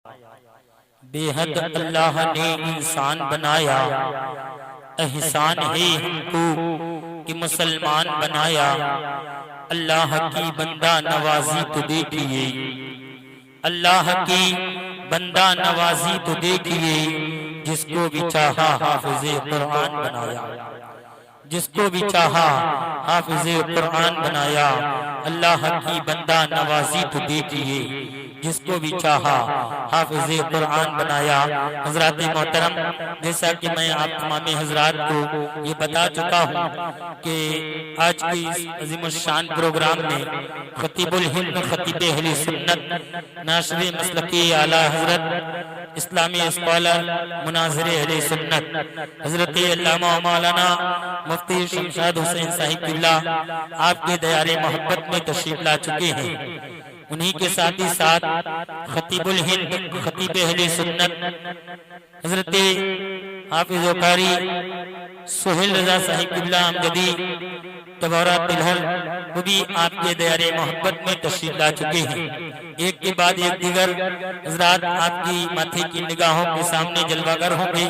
بے حد اللہ نے انسان بنایا، احسان ہے ہم کو کہ مسلمان بنایا۔ اللہ کی بندہ نوازی تو دیکھیے، اللہ کی بندہ نوازی تو دیکھیے، جس کو بھی چاہا حافظ قرآن بنایا، جس کو بھی چاہا حافظ قرآن بنایا۔ اللہ کی بندہ نوازی تو دیکھیے، جس کو بھی چاہا حافظ قرآن بنایا۔ حضرات محترم، جیسا کہ میں آپ تمام حضرات کو یہ بتا چکا ہوں کہ آج کی اس عظیم الشان پروگرام میں خطیب الہند، خطیب اہل سنت، ناشر مسلکی اعلیٰ حضرت، اسلامی اسکالر، مناظر اہل سنت حضرت علامہ مولانا مفتی شمشاد حسین صاحب قبلہ آپ کے دیار محبت میں تشریف لا چکے ہیں۔ انہی کے ساتھ ہی ساتھ خطیب الہند، خطیب اہل سنت حضرت حافظ و قاری سہیل رضا صاحب قبلہ امجدی تبورہ تلہر، وہ بھی آپ کے دیار محبت میں تشریف لا چکے ہیں۔ ایک کے بعد ایک دیگر حضرات آپ کی ماتھے کی نگاہوں کے سامنے جلوہ گر ہوں گے۔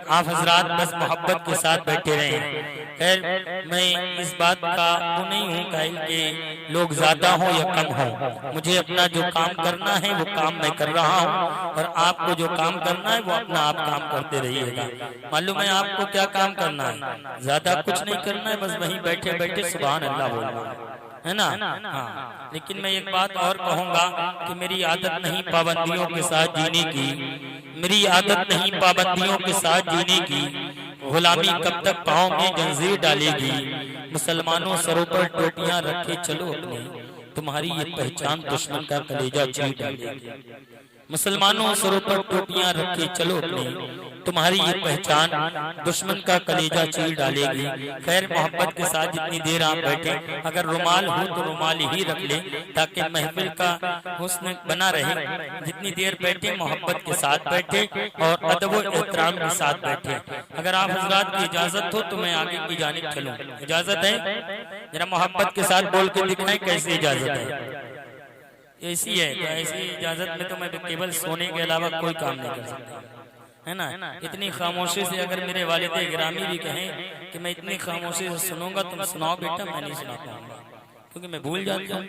آپ حضرات بس محبت کے ساتھ بیٹھے رہیں۔ خیر، میں اس بات کا وہ نہیں ہوں قائل کہ لوگ زیادہ ہوں یا کم ہوں، مجھے اپنا جو کام کرنا ہے وہ کام میں کر رہا ہوں، اور آپ کو جو کام کرنا ہے وہ اپنا آپ کام کرتے رہیے گا۔ معلوم ہے آپ کو کیا کام کرنا ہے؟ زیادہ کچھ نہیں کرنا ہے، بس وہیں بیٹھے بیٹھے سبحان اللہ بولنا ہے نا۔ ہاں، لیکن میں ایک بات اور کہوں گا کہ میری عادت نہیں پابندیوں کے ساتھ جینے کی، میری عادت نہیں پابندیوں کے ساتھ جینے کی۔ غلامی کب تک پاؤں میں جنزیر ڈالے گی؟ مسلمانوں سروں پر ٹوپیاں رکھے چلو اپنے، تمہاری یہ پہچان دشمن کا کلیجہ چیر ڈالے گی۔ مسلمانوں سروں پر ٹوپیاں رکھے چلو اپنے، تمہاری یہ پہچان دشمن کا کلیجہ چیر ڈالے گی۔ خیر، محبت کے ساتھ جتنی دیر آپ بیٹھے، اگر رومال ہو تو رومال ہی رکھ لیں تاکہ محفل کا حسن بنا رہے۔ جتنی دیر بیٹھے محبت کے ساتھ بیٹھے اور ادب و احترام کے ساتھ بیٹھے۔ اگر آپ حضرات کی اجازت ہو تو میں آگے کی جانب چلوں، اجازت ہے؟ ذرا محبت کے ساتھ بول کے دکھائیں کیسی اجازت ہے؟ ایسی ہے تو ایسی اجازت میں تو میں کیول سونے کے علاوہ کوئی کام نہیں کر سکتا، ہے نا۔ اتنی خاموشی سے اگر میرے والد گرامی بھی کہیں کہ میں اتنی خاموشی سے سنوں گا تم سناؤ بیٹا، میں نہیں سنا پاؤں گا کیونکہ میں بھول جاتا ہوں،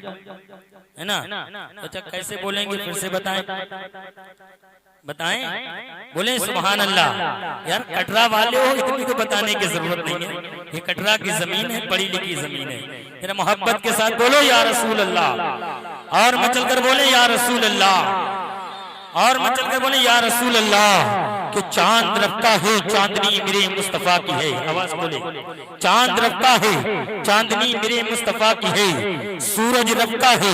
ہے نا۔ اچھا کیسے بولیں گے؟ پھر سے بتائیں بتائیں، بولیں سبحان اللہ۔ یار کٹرا والے ہو، اتنی تو بتانے کی ضرورت نہیں ہے، یہ کٹرا کی زمین ہے، پڑھی لکھی زمین ہے۔ میرا محبت کے ساتھ بولو یا رسول اللہ، اور مچل کر بولیں یا رسول اللہ، اور مچل کر بولیں یا رسول اللہ۔ کہ چاند رکھتا ہے چاندنی میرے مصطفیٰ کی ہے، آواز بولے، چاند رکھتا ہے چاندنی میرے مصطفیٰ کی ہے، سورج رکھتا ہے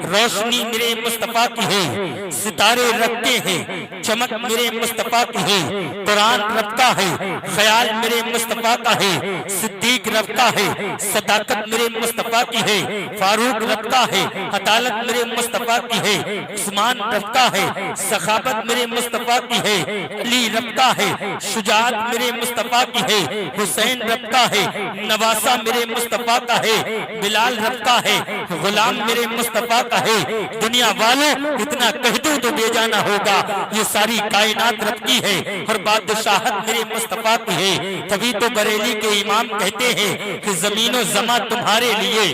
روشنی میرے مصطفیٰ کی ہے، ستارے رکھتے ہیں چمک میرے مصطفیٰ کی ہے، قرآن رکھتا ہے خیال میرے مصطفیٰ کا ہے، صدیق رکھتا ہے صداقت میرے مصطفیٰ کی ہے، فاروق رکھتا ہے عدالت میرے مصطفیٰ کی ہے، عثمان رکھتا ہے سخاوت میرے مصطفیٰ کی ہے، علی رکھتا ہے شجاعت میرے مصطفیٰ کی ہے، حسین رکھتا ہے نواسہ میرے مصطفیٰ کا ہے، بلال رکھتا ہے غلام میرے مصطفیٰ کا ہے۔ دنیا والوں اتنا کہہ دو تو بے جانا ہوگا، یہ ساری کائنات رکھتی ہے اور بادشاہت میرے مصطفیٰ کی ہے۔ تبھی تو بریلی کے امام کہتے ہیں کہ زمین و زماں تمہارے لیے،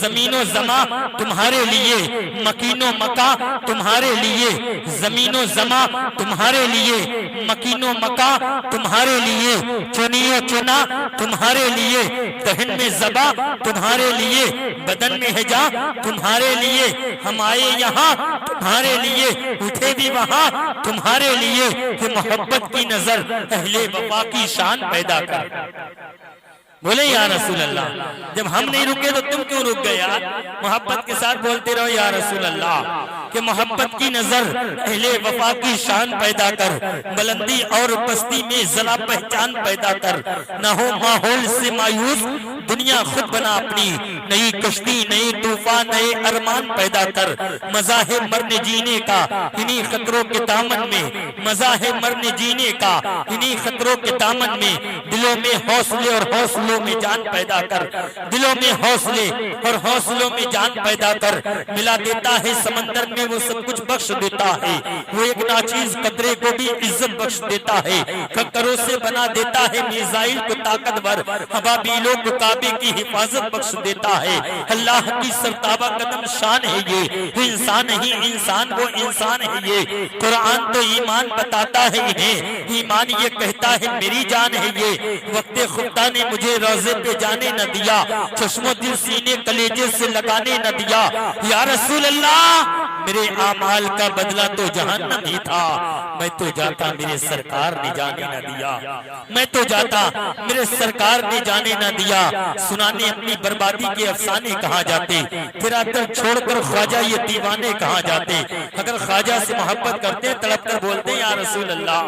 زمین و زماں تمہارے لیے، مکین و مکاں تمہارے لیے، زمین و زماں تمہارے لیے، مکین و مکاں تمہارے لیے، چنی و چنا تمہارے لیے، دہن میں زبا تمہارے لیے، بدن میں حجا تمہارے لیے، ہم آئے یہاں تمہارے لیے، اٹھے بھی وہاں تمہارے لیے، کہ محبت کی نظر اہل وفا کی شان پیدا کر۔ بولے یا رسول اللہ۔ جب ہم نہیں رکے تو تم کیوں رک گئے یار؟ محبت کے ساتھ بولتے رہو یا رسول اللہ۔ کہ محبت کی نظر اہل وفا کی شان پیدا کر، بلندی اور پستی میں ذرا پہچان پیدا کر، نہ ہو ماحول سے مایوس دنیا خود بنا اپنی، نئی کشتی نئی طوفان نئے ارمان پیدا کر۔ مزہ ہے مرنے جینے کا انہی خطروں کے دامن میں، مزہ ہے مرنے جینے کا انہی خطروں کے دامن میں، دلوں میں حوصلے اور حوصلے دلوں میں جان پیدا کر، دلوں میں حوصلے اور حوصلوں میں جان پیدا کر، ملا دیتا ہے سمندر میں وہ سب کچھ بخش دیتا ہے، وہ ایک ناچیز قطرے کو بھی عزت بخش دیتا ہے، کنکروں سے بنا دیتا ہے میزائل کو طاقتور، ابابیلوں کو کعبے کی حفاظت بخش دیتا ہے۔ اللہ کی سرتابہ قدم شان ہے یہ، انسان نہیں انسان وہ انسان ہے یہ، قرآن تو ایمان بتاتا ہے انہیں، ایمان یہ کہتا ہے میری جان ہے یہ، وقت خدا نے مجھے روزے پہ جانے نہ دیا، چشم و دل سینے کلیجے سے لگانے نہ دیا، یا رسول اللہ میرے اعمال کا بدلہ تو جہنم ہی تھا، میں تو جاتا میرے سرکار نے جانے نہ دیا، میں تو جاتا میرے سرکار نے جانے نہ دیا۔ سنانے اپنی بربادی کے افسانے کہاں جاتے، تیرا در چھوڑ کر خواجہ یہ دیوانے کہاں جاتے، اگر خواجہ سے محبت کرتے تڑپ کر بولتے یا رسول اللہ،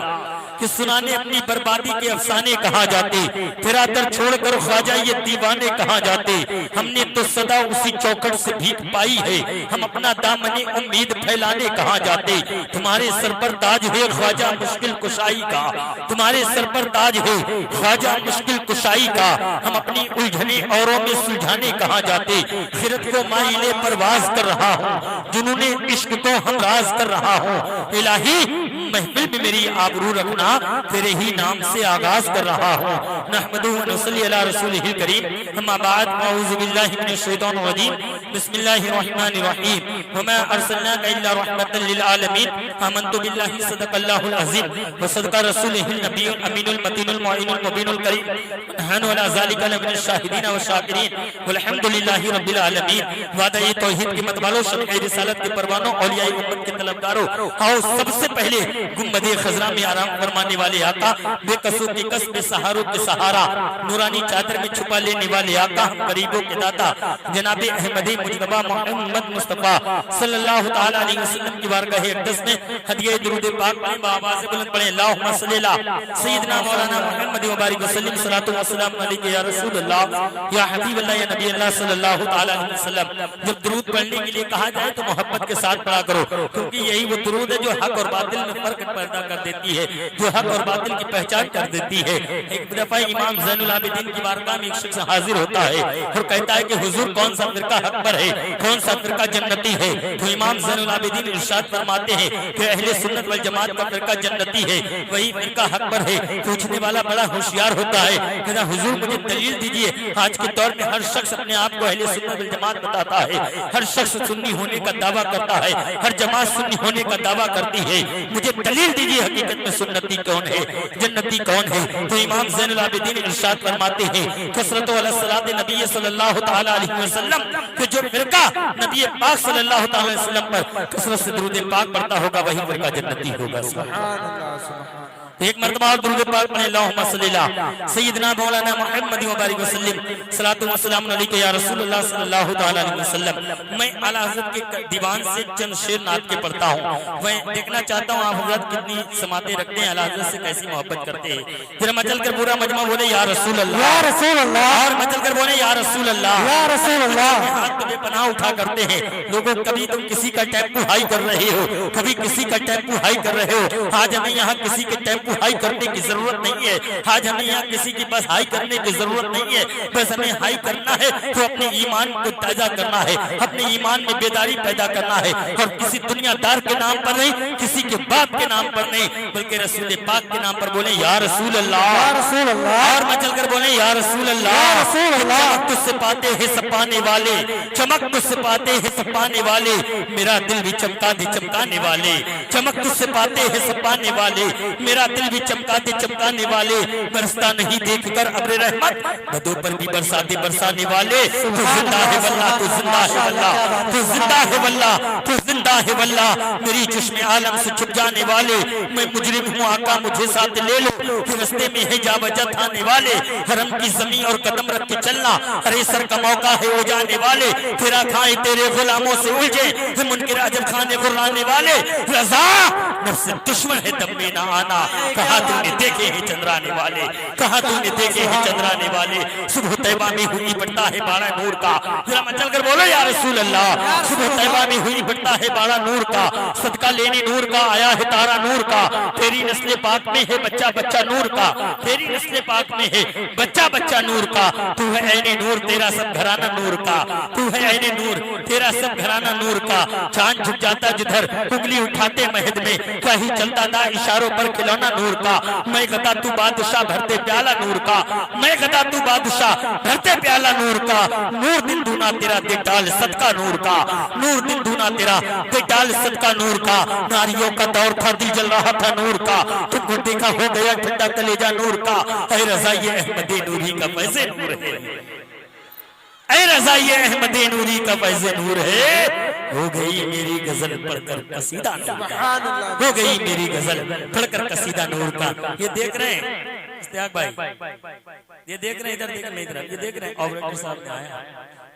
کہ سنانے اپنی بربادی کے افسانے کہاں جاتے، تیرا در چھوڑ کر خواجہ یہ دیوانے کہاں جاتے، ہم نے تو صدا اسی چوکھٹ سے بھیک پائی ہے، ہم اپنا دامن امید پھیلانے کہاں جاتے، تمہارے سر پر تاج ہے خواجہ مشکل کشائی کا، تمہارے سر پر تاج ہے خواجہ مشکل کشائی کا، ہم اپنی الجھنے اوروں میں سلجھانے کہاں جاتے، خرد کو مائلے پرواز کر رہا ہوں، جنون عشق کو ہم راز کر رہا ہوں، الہی محفل میں میری آبرو رکھنا، تیرے ہی نام سے آغاز کر رہا ہوں۔ نحمدہ و نصلی علی رسولہ الکریم، اما بعد، اعوذ باللہ من الشیطان الرجیم، بسم اللہ الرحمن الرحیم، وما ارسلناک الا رحمتا للعالمین، آمنت باللہ صدق اللہ العظیم وصدق رسولہ النبی الامین المتین المعین المبین الکریم، نحن علی ذالک لمن الشاہدین والشاکرین والحمدللہ رب العالمین۔ وعدہ توحید کے متبالوں، شمع رسالت کے پروانوں، اولیاء امت کے طلبگاروں، آؤ سب سے پہلے گنبد خضرا میں آرام فرمانے والے آقا، بے قصوں کی کس بے سہاروں کے سہارا، نورانی چادر میں چھپا لینے والے آقا، ہم غریبوں کے داتا جناب احمدی مجتبی محمد مصطفیٰ صلی اللہ تعالی علیہ وسلم کی بارگاہ اقدس میں ہدیہ درود پاک پڑھیں، بآواز بلند پڑھیں، اللہم صلی علی سیدنا مولانا محمد وبارک وسلم، صلاۃ و سلام علیک یا رسول اللہ یا حبیب اللہ یا نبی اللہ صلی اللہ تعالی علیہ وسلم۔ جب درود پڑھنے کے لیے کہا جائے تو محبت کے ساتھ پڑھا کرو، کیونکہ یہی وہ درود ہے جو حق اور باطل میں فرق پیدا کر دیتی ہے، جو حق اور باطل کی پہچان کر دیتی ہے۔ ایک دفعہ امام زین العابدین کی بارگاہ میں ایک شخص حاضر ہوتا ہے اور کہتا ہے کہ حضور کون سا فرقہ حق پر ہے، کون سا فرقہ جنتی ہے، تو امام زین العابدین ارشاد فرماتے ہیں کہ اہل سنت والجماعت کا فرقہ جنتی ہے، وہی فرقہ حق پر ہے۔ پوچھنے والا بڑا ہوشیار ہوتا ہے، کہتا حضور مجھے دلیل دیجئے، آج کے دور میں ہر شخص اپنے آپ کو اہل سنت والجماعت بتاتا ہے، ہر شخص سنی ہونے کا دعویٰ کرتا ہے، ہر جماعت سنی ہونے کا دعویٰ کرتی ہے، مجھے دلیل دیجئے حقیقت میں سنتی کون ہے، جنتی کون ہے۔ تو امام زین العابدین ارشاد فرماتے ہیں کثرت علی الصلاۃ نبی صلی اللہ تعالی علیہ وسلم، کہ جو فرقہ نبی پاک صلی اللہ تعالی علیہ وسلم پر کثرت سے درود پاک پڑھتا ہوگا وہی فرقہ جنتی ہوگا۔ سبحان اللہ۔ ایک مرتبہ اور درود پاک پڑھیں، اللہم صلی علی سیدنا مولانا محمد وبارک وسلم، صلاۃ و سلام علیک یا رسول اللہ صلی اللہ تعالی علیہ وسلم۔ میں اعلی حضرت کے دیوان سے چند شعر نعت کے پڑھتا ہوں، میں دیکھنا چاہتا ہوں آپ حضرت کتنی سماعتیں رکھتے ہیں، اعلی حضرت سے کیسی محبت کرتے ہیں۔ پھر مچل کر پورا مجمع بولے یا رسول اللہ، یا رسول اللہ، اور مچل کر بولے یا رسول اللہ، یا رسول اللہ۔ ہاتھ بے پناہ اٹھا کرتے ہیں لوگوں، کبھی تم کسی کا ٹیمپو ہائی کر رہے ہو، کبھی کسی کا ٹیمپو ہائی کر رہے ہو، آج ہمیں یہاں کسی کے ٹیمپو ہائی کرنے کی ضرورت نہیں ہے، آج ہمیں یہاں کسی کی بس ہائی کرنے کی ضرورت نہیں ہے، بس ہمیں ہائی کرنا ہے تو اپنے ایمان کو تازہ کرنا ہے، اپنے ایمان میں بیداری پیدا کرنا ہے، اور کسی دنیا دار کے نام پر نہیں، کسی کے باپ کے نام پر نہیں، بلکہ رسول پاک کے نام پر بولیں یا رسول اللہ، یا رسول اللہ، اور مچل کر بولیں یا رسول اللہ، یا رسول اللہ۔ چمک تجھ سے پاتے ہیں سپانے والے، چمک تجھ سے پاتے ہیں سپانے والے، میرا دل بھی چمکا دے چمکانے والے، چمک تجھ سے پاتے ہیں سپانے والے، میرا دل بھی چمکا دے چمکانے والے، برستا نہیں دیکھ کر ابر رحمت، بدوں پر بھی برساتے برسانے والے، تو زندہ ہے واللہ، تو زندہ ہے واللہ، تو زندہ ہے واللہ، تو زندہ ہے واللہ، میری چشم عالم سے چھپ جانے والے، میں مجرم ہوں آقا مجھے ساتھ لے لو، کہ رستے میں ہے جا وجہ تھانے والے، حرم کی زمین اور قدم رکھ کے چلنا، ارے سر کا موقع ہے ہو جانے والے، تیرا کھائیں تیرے غلاموں سے الجھے، منکر عجب کھانے غرانے والے، رضا نفس دشمن ہے دم میں نہ آنا، کہا تو نے دیکھے ہیں چندرانے والے، کہا تو نے دیکھے ہیں چندرانے والے، صبح طیبہ میں ہوئی بڑھتا ہے باڑا نور کا، ذرا مچل کر بولو یا رسول اللہ، صبح طیبہ میں ہوئی بڑھتا ہے باڑا نور کا، صدقہ لینے نور کا آیا ہے تارا نور کا، تیری نسل پاک میں ہے بچہ بچہ نور کا، تیری نسل پاک میں ہے بچہ بچہ نور کا، تو ہے عین نور تیرا سب گھرانہ نور کا، تو ہے عین نور تیرا سب گھرانہ نور کا، چاند جھک جاتا جدھر انگلی اٹھاتے مہد میں، کہیں چلتا تھا اشاروں پر کھلونا نور کا، میں گدا تو بادشاہ بھرتے پیالہ نور کا، میں گدا تو بادشاہ بھرتے پیالہ نور کا، نور دن دونا تیرا دے ڈال صدقہ نور کا، نور دن دونا تیرا دے ڈال صدقہ نور کا، ناریوں کا دور تھا دل جل رہا تھا نور کا، تم کو دیکھا ہو گیا ٹھنڈا کلیجہ نور کا، اے رضائی احمد نوری کا فیض نور ہے، اے رضائی احمد نوری کا فیض نور ہے، ہو گئی میری غزل پڑھ کر قصیدہ نور کا، ہو گئی میری غزل پڑھ کر قصیدہ نور کا۔ یہ دیکھ رہے ہیں اشتیاق بھائی، یہ دیکھ رہے ہیں ادھر دیکھ رہے ہیں، یہ دیکھ رہے ہیں آپریٹر صاحب نے آیا،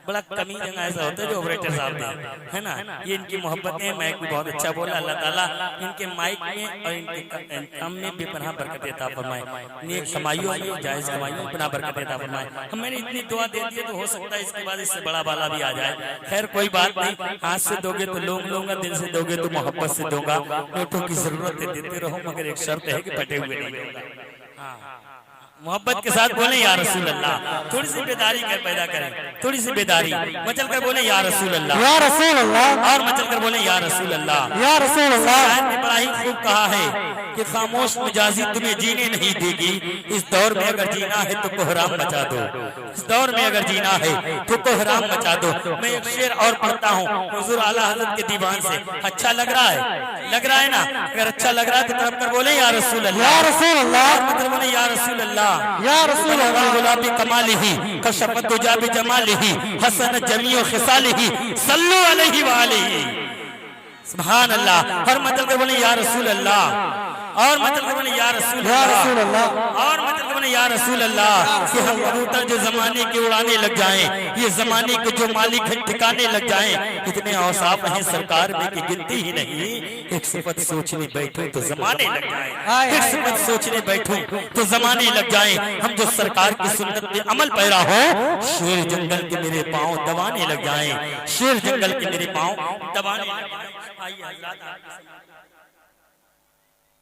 بڑا کمی جگہ ایسا ہوتا ہے جو آپریٹر صاحب نے ہے نا، یہ ان کی محبتیں، مائک بھی بہت اچھا بولا، اللہ تعالیٰ ان کے مائک میں اور ان کے کام میں بھی پناہ برکت عطا فرمائے، نیک کمائیوں میں جائز کمائیوں میں پناہ برکت عطا فرمائے۔ ہم میں نے اتنی دعا دے دی ہے تو ہو سکتا ہے اس کے بعد اس سے بڑا بالا بھی آ جائے، خیر کوئی بات نہیں، ہاتھ سے دو گے تو لوگ لوں گا، دل سے دو گے تو محبت سے دوں گا، نوٹوں کی ضرورت ہے دیتے رہو مگر ایک شرط ہے کہ پھٹے ہوئے نہیں دوں گا، محبت کے ساتھ بولیں یا رسول اللہ، تھوڑی سی بیداری کر پیدا کریں، تھوڑی سی بیداری، مچل کر بولیں یا رسول اللہ، یا رسول اللہ، اور مچل کر بولیں یا رسول اللہ۔ یا رسول اللہ۔ شاعر نے بڑا ہی خوب کہا ہے کہ خاموش مجازی تمہیں جینے نہیں دے گی، اس دور میں اگر جینا ہے تو کوہرام مچا دو، اس دور میں اگر جینا ہے تو کوہرام مچا دو۔ میں ایک شعر اور پڑھتا ہوں حضور اعلیٰ حضرت کے دیوان سے، اچھا لگ رہا ہے، لگ رہا ہے نا، اگر اچھا لگ رہا ہے تو طرف کر بولیں یا رسول اللہ، یا رسول اللہ، مطلب بولیں یا رسول اللہ، یا رسول اللہ۔ غلابی کمالہ کشفت دجا بجمالہ حسن جمیع خصالہ صلو علیہ وآلہ، سبحان اللہ، ہر مطلب کر بولیں یا رسول اللہ، اور مطلب کر بولیں یا رسول یا رسول اللہ، اللہ۔ اور مطلب کر بولیں یا رسول اللہ، کہ ہم کبوتر جو زمانے کے اڑانے لگ جائیں، یہ زمانے کے جو مالک ہیں ٹھکانے لگ جائیں، اتنے اوصاف ہیں سرکار میں کہ گنتی ہی نہیں، ایک صفت سوچنے بیٹھوں تو زمانے لگ جائیں، ایک صفت سوچنے بیٹھوں تو زمانے لگ جائیں، ہم جو سرکار کی سنت پہ عمل پیرا ہو، شیر جنگل کے میرے پاؤں دبانے لگ جائیں، شیر جنگل کے میرے پاؤں دبانے لگ جائیں۔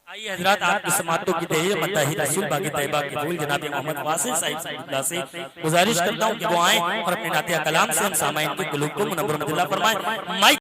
آئیے حضرات آپ کی سماعتوں کی تحریر مداحِ رسول باغ طیبہ کے پھول جناب محمد واصل صاحب اللہ سے گزارش کرتا ہوں کہ وہ آئیں اور اپنے نعتیہ کلام سے ہم سامعین کے قلوب کو منور مدلہ فرمائیں۔